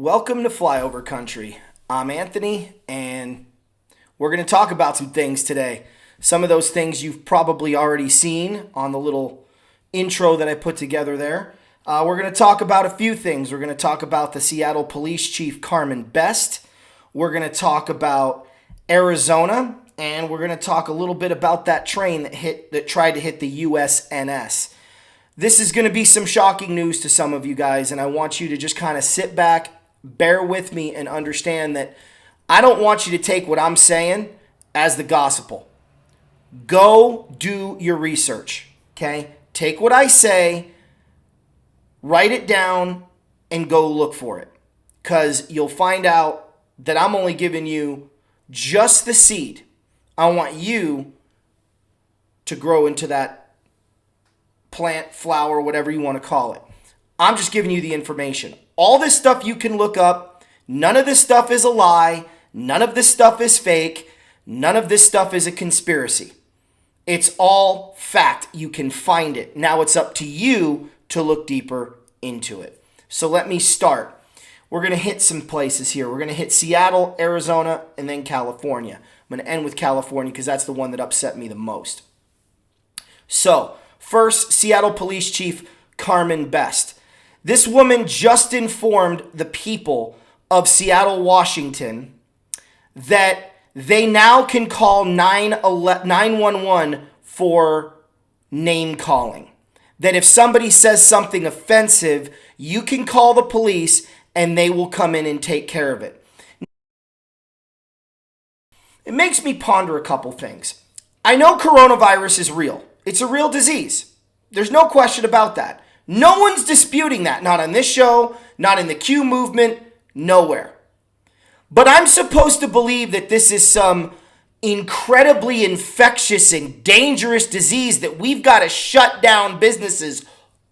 Welcome to Flyover Country. I'm Anthony, and we're going to talk about some things today. Some of those things you've probably already seen on the little intro that I put together there. We're going to talk about a few things. We're going to talk about the Seattle Police Chief Carmen Best. We're going to talk about Arizona, and we're going to talk a little bit about that train that tried to hit the USNS. This is going to be some shocking news to some of you guys, and I want you to just kind of sit back, bear with me, and understand that I don't want you to take what I'm saying as the gospel. Go do your research, okay? Take what I say, write it down, and go look for it, because you'll find out that I'm only giving you just the seed. I want you to grow into that plant, flower, whatever you want to call it. I'm just giving you the information. All this stuff you can look up. None of this stuff is a lie. None of this stuff is fake. None of this stuff is a conspiracy. It's all fact. You can find it. Now it's up to you to look deeper into it. So let me start. We're going to hit some places here. We're going to hit Seattle, Arizona, and then California. I'm going to end with California because that's the one that upset me the most. So, first, Seattle Police Chief Carmen Best. This woman just informed the people of Seattle, Washington, that they now can call 911 for name calling. That if somebody says something offensive, you can call the police and they will come in and take care of it. It makes me ponder a couple things. I know coronavirus is real. It's a real disease. There's no question about that. No one's disputing that. Not on this show, not in the Q movement, nowhere. But I'm supposed to believe that this is some incredibly infectious and dangerous disease that we've got to shut down businesses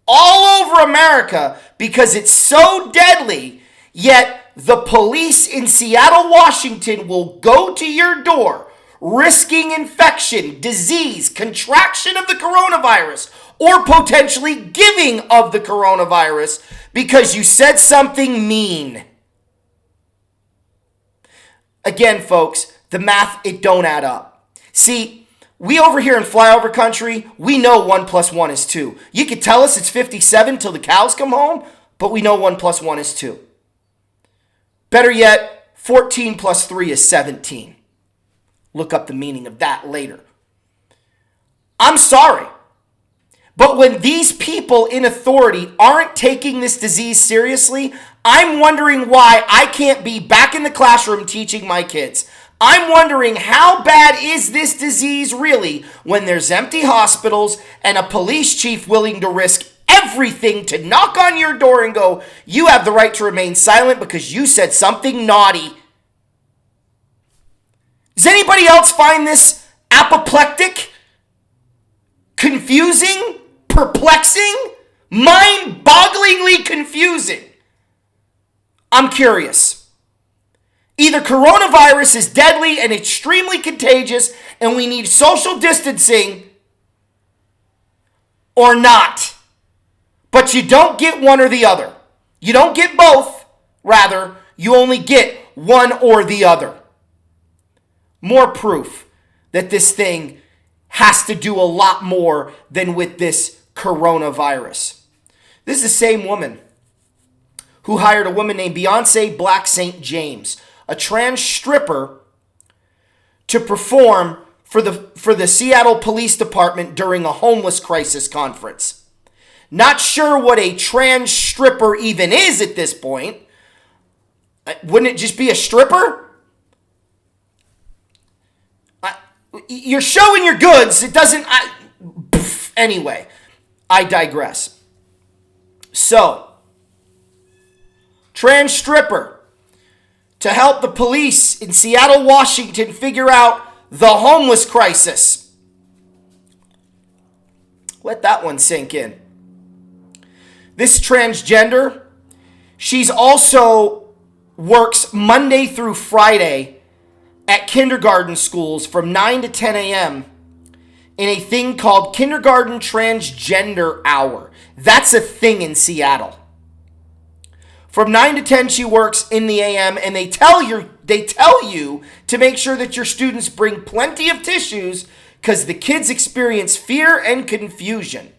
all over America because it's so deadly, yet the police in Seattle, Washington will go to your door risking infection, disease, contraction of the coronavirus, or potentially giving of the coronavirus because you said something mean. Again, folks, the math, it don't add up. See, we over here in Flyover Country, we know 1 + 1 is 2. You could tell us it's 57 till the cows come home, but we know 1 + 1 is 2. Better yet, 14 + 3 is 17. Look up the meaning of that later. I'm sorry, but when these people in authority aren't taking this disease seriously, I'm wondering why I can't be back in the classroom teaching my kids. I'm wondering how bad is this disease really when there's empty hospitals and a police chief willing to risk everything to knock on your door and go, you have the right to remain silent because you said something naughty. Does anybody else find this apoplectic, confusing, perplexing, mind-bogglingly confusing? I'm curious. Either coronavirus is deadly and extremely contagious and we need social distancing, or not. But you don't get one or the other. You don't get both. Rather, you only get one or the other. More proof that this thing has to do a lot more than with this coronavirus. This is the same woman who hired a woman named Beyonce Black St. James, a trans stripper, to perform for the Seattle Police Department during a homeless crisis conference. Not sure what a trans stripper even is at this point. Wouldn't it just be a stripper? You're showing your goods. It doesn't... Anyway, I digress. So, trans stripper to help the police in Seattle, Washington figure out the homeless crisis. Let that one sink in. This transgender, she's also works Monday through Friday at kindergarten schools from 9 to 10 a.m. in a thing called Kindergarten Transgender Hour. That's a thing in Seattle. From 9 to 10, she works in the AM, and they tell you to make sure that your students bring plenty of tissues because the kids experience fear and confusion.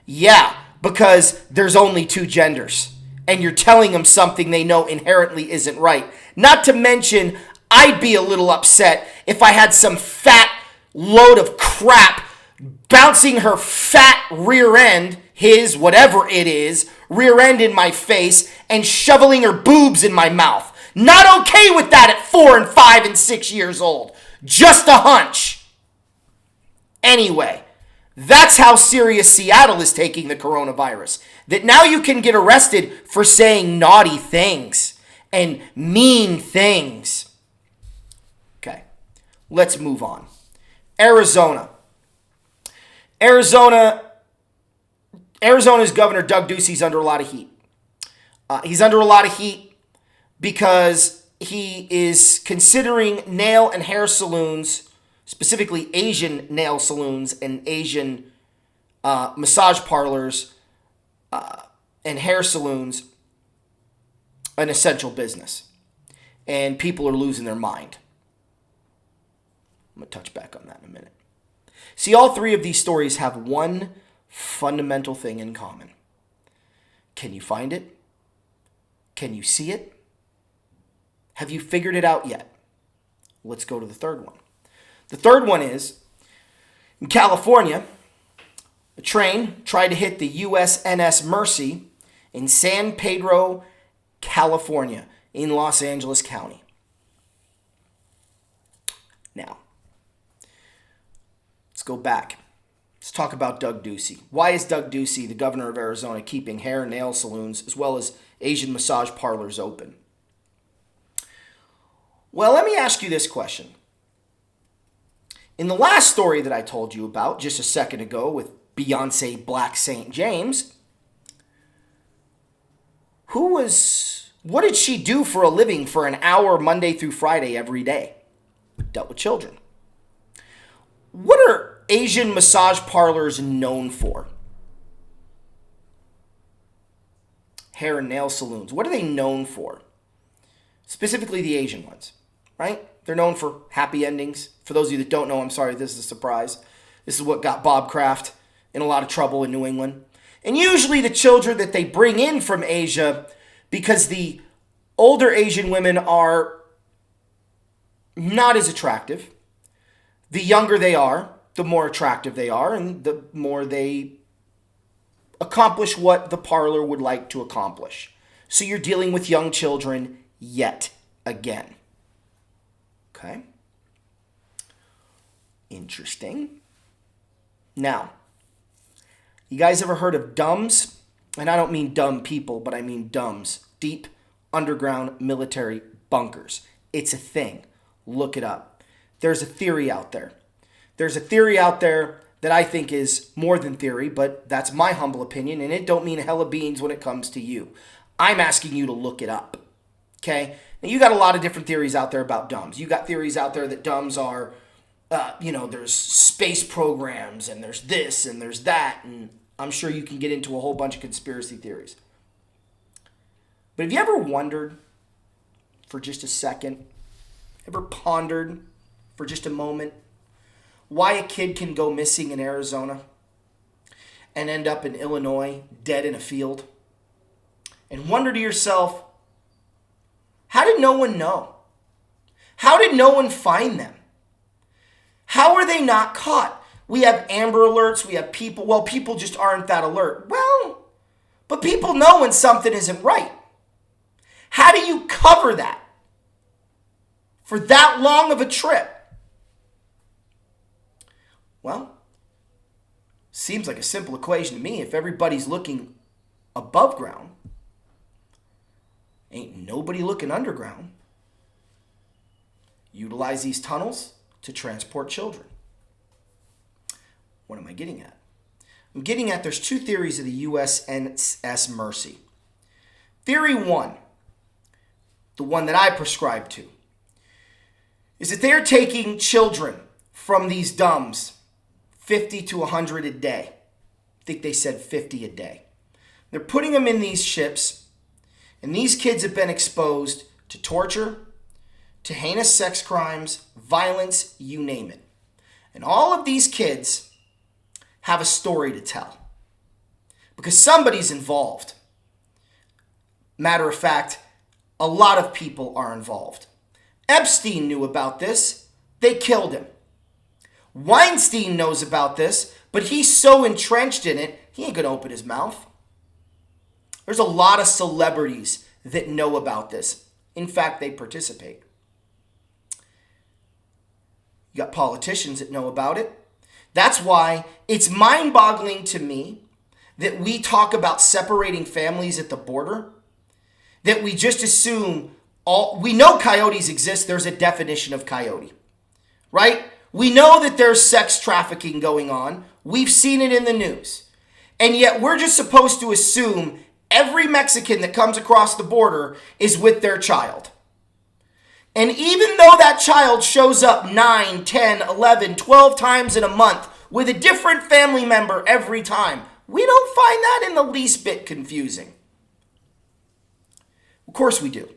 Yeah, because there's only two genders, and you're telling them something they know inherently isn't right. Not to mention, I'd be a little upset if I had some fat load of crap bouncing her fat rear end, his, whatever it is, rear end in my face and shoveling her boobs in my mouth. Not okay with that at 4 and 5 and 6 years old. Just a hunch. Anyway, that's how serious Seattle is taking the coronavirus. That now you can get arrested for saying naughty things and mean things. Okay, let's move on. Arizona's Governor Doug Ducey's under a lot of heat. He's under a lot of heat because he is considering nail and hair salons, specifically Asian nail salons and Asian massage parlors and hair salons, an essential business. And people are losing their mind. I'm going to touch back on that in a minute. See, all three of these stories have one fundamental thing in common. Can you find it? Can you see it? Have you figured it out yet? Let's go to the third one. The third one is, in California, a train tried to hit the USNS Mercy in San Pedro, California, in Los Angeles County. Now, let's go back. Let's talk about Doug Ducey. Why is Doug Ducey, the governor of Arizona, keeping hair and nail salons as well as Asian massage parlors open? Well, let me ask you this question. In the last story that I told you about just a second ago with Beyonce Black St. James, what did she do for a living for an hour Monday through Friday every day? Dealt with children. What are Asian massage parlors known for? Hair and nail salons. What are they known for? Specifically the Asian ones, right? They're known for happy endings. For those of you that don't know, I'm sorry, this is a surprise. This is what got Bob Kraft in a lot of trouble in New England. And usually the children that they bring in from Asia, because the older Asian women are not as attractive. The younger they are, the more attractive they are, and the more they accomplish what the parlor would like to accomplish. So you're dealing with young children yet again. Okay? Interesting. Now, you guys ever heard of DUMBs? And I don't mean dumb people, but I mean DUMBs. Deep underground military bunkers. It's a thing. Look it up. There's a theory out there. There's a theory out there that I think is more than theory, but that's my humble opinion, and it don't mean a hell of beans when it comes to you. I'm asking you to look it up. Okay? Now, you got a lot of different theories out there about DUMBs. You got theories out there that DUMBs are, there's space programs, and there's this, and there's that, and I'm sure you can get into a whole bunch of conspiracy theories. But have you ever wondered for just a second, ever pondered for just a moment, why a kid can go missing in Arizona and end up in Illinois dead in a field? And wonder to yourself, how did no one know? How did no one find them? How are they not caught? We have Amber Alerts, we have people just aren't that alert. Well, but people know when something isn't right. How do you cover that for that long of a trip? Well, seems like a simple equation to me. If everybody's looking above ground, ain't nobody looking underground. Utilize these tunnels to transport children. What am I getting at? I'm getting at there's two theories of the USNS Mercy. Theory one, the one that I prescribe to, is that they're taking children from these DUMBs 50 to 100 a day. I think they said 50 a day. They're putting them in these ships, And these kids have been exposed to torture, to heinous sex crimes, violence, you name it. And all of these kids have a story to tell because somebody's involved. Matter of fact, a lot of people are involved. Epstein knew about this. They killed him. Weinstein knows about this, but he's so entrenched in it, he ain't going to open his mouth. There's a lot of celebrities that know about this. In fact, they participate. You got politicians that know about it. That's why it's mind-boggling to me that we talk about separating families at the border, that we just assume we know coyotes exist. There's a definition of coyote, right? We know that there's sex trafficking going on. We've seen it in the news. And yet we're just supposed to assume every Mexican that comes across the border is with their child. And even though that child shows up 9, 10, 11, 12 times in a month with a different family member every time, we don't find that in the least bit confusing. Of course we do.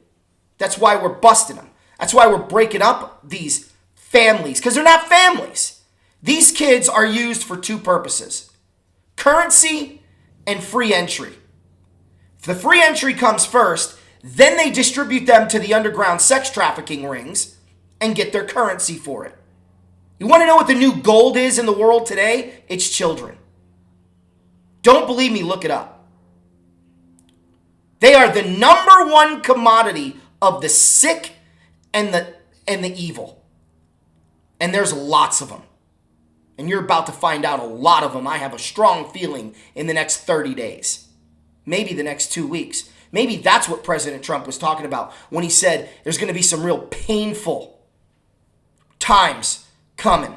That's why we're busting them. That's why we're breaking up these families, because they're not families. These kids are used for two purposes: currency and free entry. If the free entry comes first, then they distribute them to the underground sex trafficking rings and get their currency for it. You want to know what the new gold is in the world today? It's children. Don't believe me, look it up. They are the number one commodity of the sick and the evil. And there's lots of them. And you're about to find out a lot of them. I have a strong feeling in the next 30 days. Maybe the next 2 weeks. Maybe that's what President Trump was talking about when he said there's going to be some real painful times coming.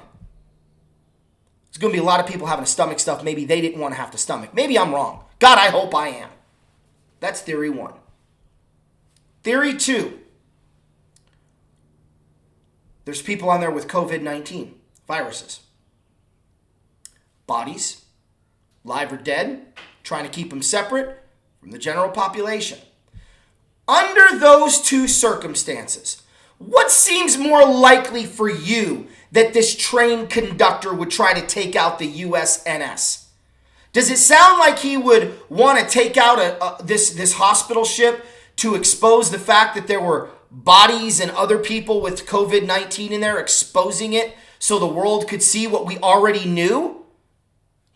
There's going to be a lot of people having to stomach stuff maybe they didn't want to have to stomach. Maybe I'm wrong. God, I hope I am. That's theory one. Theory two. There's people on there with COVID-19 viruses. Bodies, live or dead, trying to keep them separate from the general population. Under those two circumstances, what seems more likely for you that this train conductor would try to take out the USNS? Does it sound like he would want to take out this hospital ship to expose the fact that there were bodies and other people with COVID-19 in there, exposing it so the world could see what we already knew?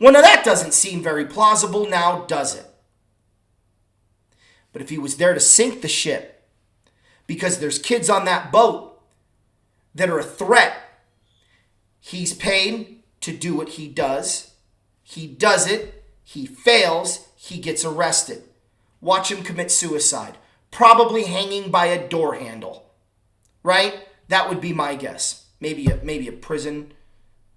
Well, now that doesn't seem very plausible now, does it? But if he was there to sink the ship because there's kids on that boat that are a threat, he's paid to do what he does. He does it. He fails. He gets arrested. Watch him commit suicide. Probably hanging by a door handle. Right? That would be my guess. Maybe a prison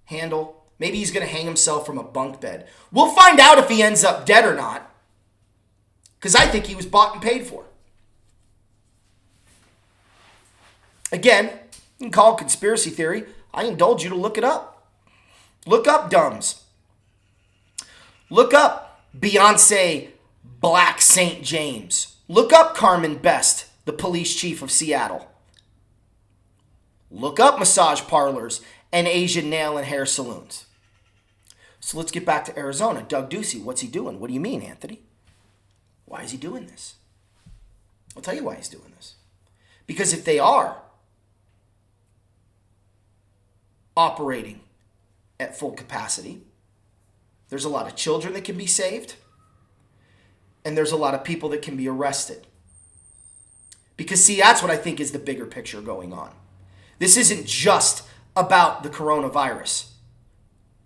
handle. Maybe he's going to hang himself from a bunk bed. We'll find out if he ends up dead or not. Because I think he was bought and paid for. Again, you can call it conspiracy theory. I indulge you to look it up. Look up dumbs. Look up Beyonce Black St. James. Look up Carmen Best, the police chief of Seattle. Look up massage parlors and Asian nail and hair salons. So let's get back to Arizona. Doug Ducey, what's he doing? What do you mean, Anthony? Why is he doing this? I'll tell you why he's doing this. Because if they are operating at full capacity, there's a lot of children that can be saved, and there's a lot of people that can be arrested. Because, see, that's what I think is the bigger picture going on. This isn't just about the coronavirus.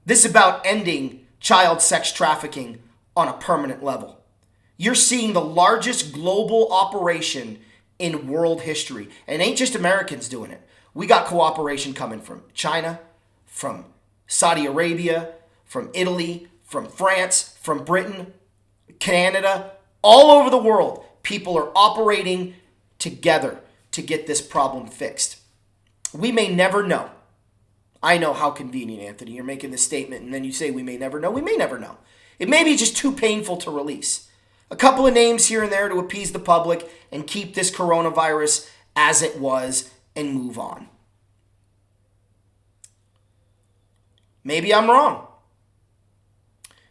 This is about ending child sex trafficking on a permanent level. You're seeing the largest global operation in world history. And it ain't just Americans doing it. We got cooperation coming from China, from Saudi Arabia, from Italy, from France, from Britain, Canada, all over the world. People are operating together to get this problem fixed. We may never know. I know how convenient, Anthony. You're making this statement and then you say we may never know. We may never know. It may be just too painful to release. A couple of names here and there to appease the public and keep this coronavirus as it was and move on. Maybe I'm wrong.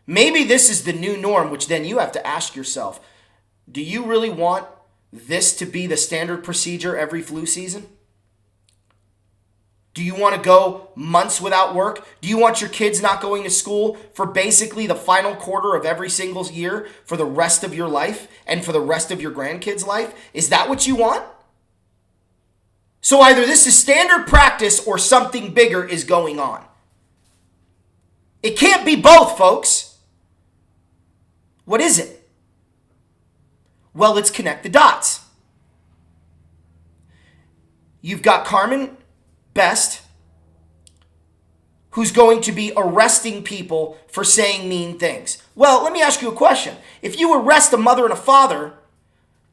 Maybe this is the new norm, which then you have to ask yourself, do you really want this to be the standard procedure every flu season? Do you want to go months without work? Do you want your kids not going to school for basically the final quarter of every single year for the rest of your life and for the rest of your grandkids' life? Is that what you want? So either this is standard practice or something bigger is going on. It can't be both, folks. What is it? Well, let's connect the dots. You've got Carmen Best, who's going to be arresting people for saying mean things. Well, let me ask you a question. If you arrest a mother and a father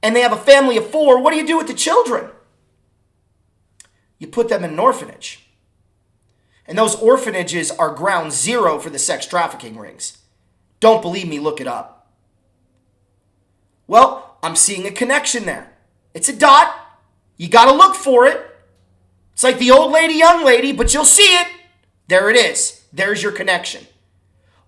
and they have a family of 4, what do you do with the children? You put them in an orphanage. And those orphanages are ground zero for the sex trafficking rings. Don't believe me, look it up. Well, I'm seeing a connection there. It's a dot. You got to look for it. It's like the old lady, young lady, but you'll see it. There it is. There's your connection.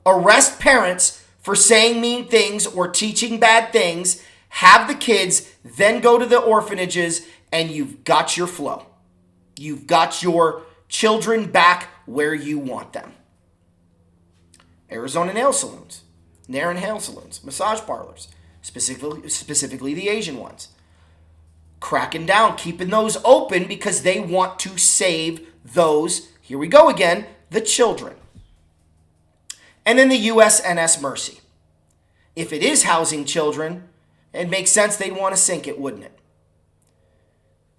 Arrest parents for saying mean things or teaching bad things, have the kids, then go to the orphanages, and you've got your flow. You've got your children back where you want them. Arizona nail salons, nair and hair salons, massage parlors, specifically the Asian ones. Cracking down, keeping those open because they want to save those, here we go again, the children. And then the USNS Mercy. If it is housing children, it makes sense they'd want to sink it, wouldn't it?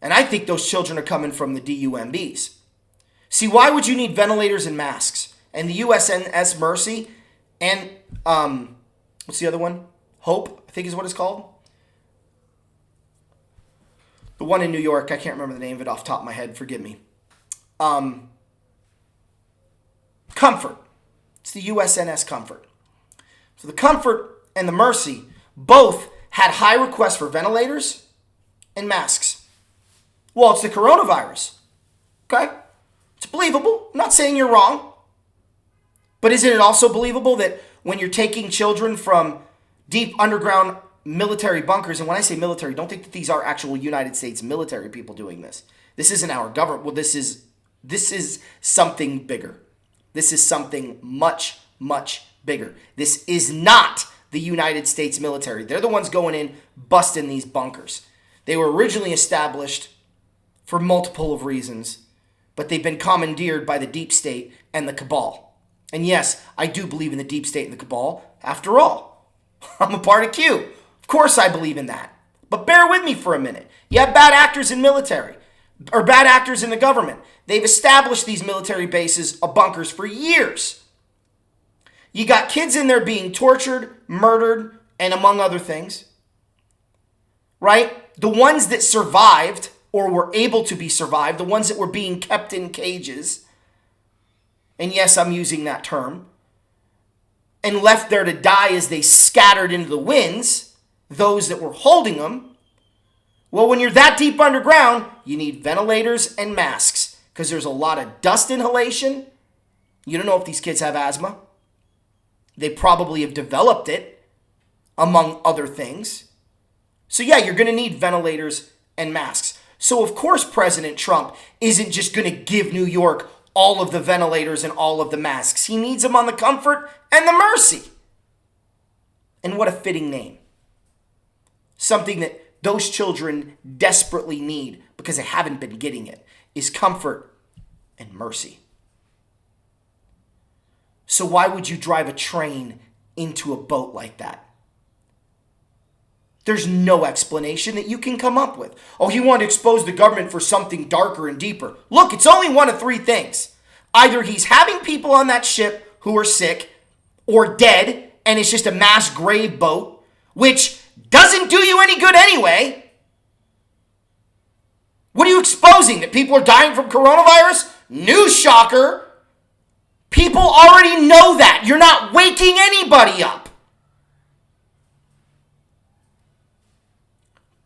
And I think those children are coming from the DUMBs. See, why would you need ventilators and masks? And the USNS Mercy and, what's the other one? Hope, I think is what it's called. The one in New York, I can't remember the name of it off the top of my head, forgive me. Comfort. It's the USNS Comfort. So the Comfort and the Mercy both had high requests for ventilators and masks. Well, it's the coronavirus. Okay? It's believable. I'm not saying you're wrong. But isn't it also believable that when you're taking children from deep underground military bunkers, and when I say military, don't think that these are actual United States military people doing this. This isn't our government. Well, this is something bigger. This is something much, much bigger. This is not the United States military. They're the ones going in, busting these bunkers. They were originally established for multiple of reasons, but they've been commandeered by the deep state and the cabal. And yes, I do believe in the deep state and the cabal. After all, I'm a part of Q. Of course I believe in that. But bear with me for a minute. You have bad actors in military, or bad actors in the government. They've established these military bases of bunkers for years. You got kids in there being tortured, murdered, and among other things. Right? The ones that survived or were able to be survived, the ones that were being kept in cages, and yes, I'm using that term, and left there to die as they scattered into the winds, those that were holding them. Well, when you're that deep underground, you need ventilators and masks because there's a lot of dust inhalation. You don't know if these kids have asthma. They probably have developed it, among other things. So yeah, you're going to need ventilators and masks. So of course President Trump isn't just going to give New York all of the ventilators and all of the masks. He needs them on the Comfort and the Mercy. And what a fitting name. Something that those children desperately need because they haven't been getting it is Comfort and Mercy. So why would you drive a train into a boat like that? There's no explanation that you can come up with. Oh, he wanted to expose the government for something darker and deeper. Look, it's only one of three things. Either he's having people on that ship who are sick or dead, and it's just a mass grave boat, which doesn't do you any good anyway. What are you exposing? That people are dying from coronavirus? News shocker. People already know that. You're not waking anybody up.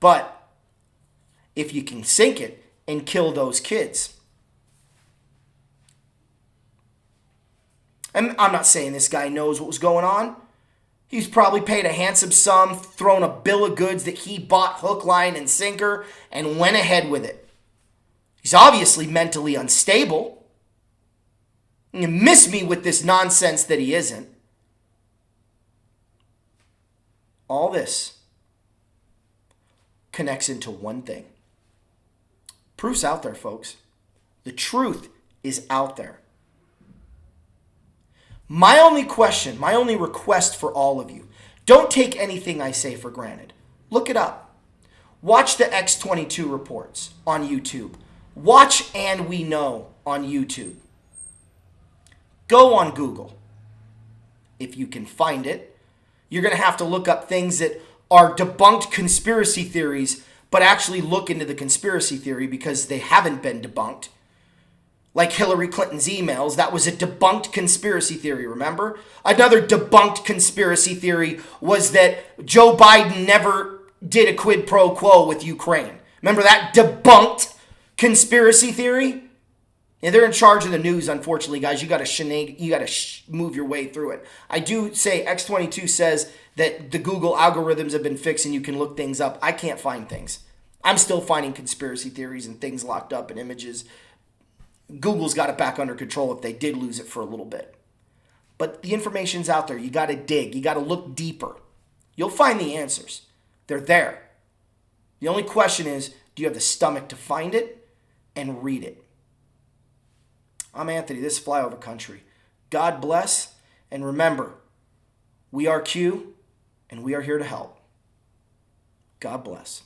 But if you can sink it and kill those kids. And I'm not saying this guy knows what was going on. He's probably paid a handsome sum, thrown a bill of goods that he bought hook, line, and sinker, and went ahead with it. He's obviously mentally unstable. You miss me with this nonsense that he isn't. All this connects into one thing. Proof's out there, folks. The truth is out there. My only question, my only request for all of you, don't take anything I say for granted. Look it up. Watch the X22 reports on YouTube. Watch And We Know on YouTube. Go on Google. If you can find it, you're going to have to look up things that are debunked conspiracy theories, but actually look into the conspiracy theory because they haven't been debunked. Like Hillary Clinton's emails, that was a debunked conspiracy theory, remember? Another debunked conspiracy theory was that Joe Biden never did a quid pro quo with Ukraine. Remember that debunked conspiracy theory? Yeah, they're in charge of the news, unfortunately, guys. You got to move your way through it. I do say X22 says that the Google algorithms have been fixed and you can look things up. I can't find things. I'm still finding conspiracy theories and things locked up in images. Google's got it back under control if they did lose it for a little bit. But the information's out there. You got to dig. You got to look deeper. You'll find the answers. They're there. The only question is, do you have the stomach to find it and read it? I'm Anthony. This is Flyover Country. God bless. And remember, we are Q and we are here to help. God bless.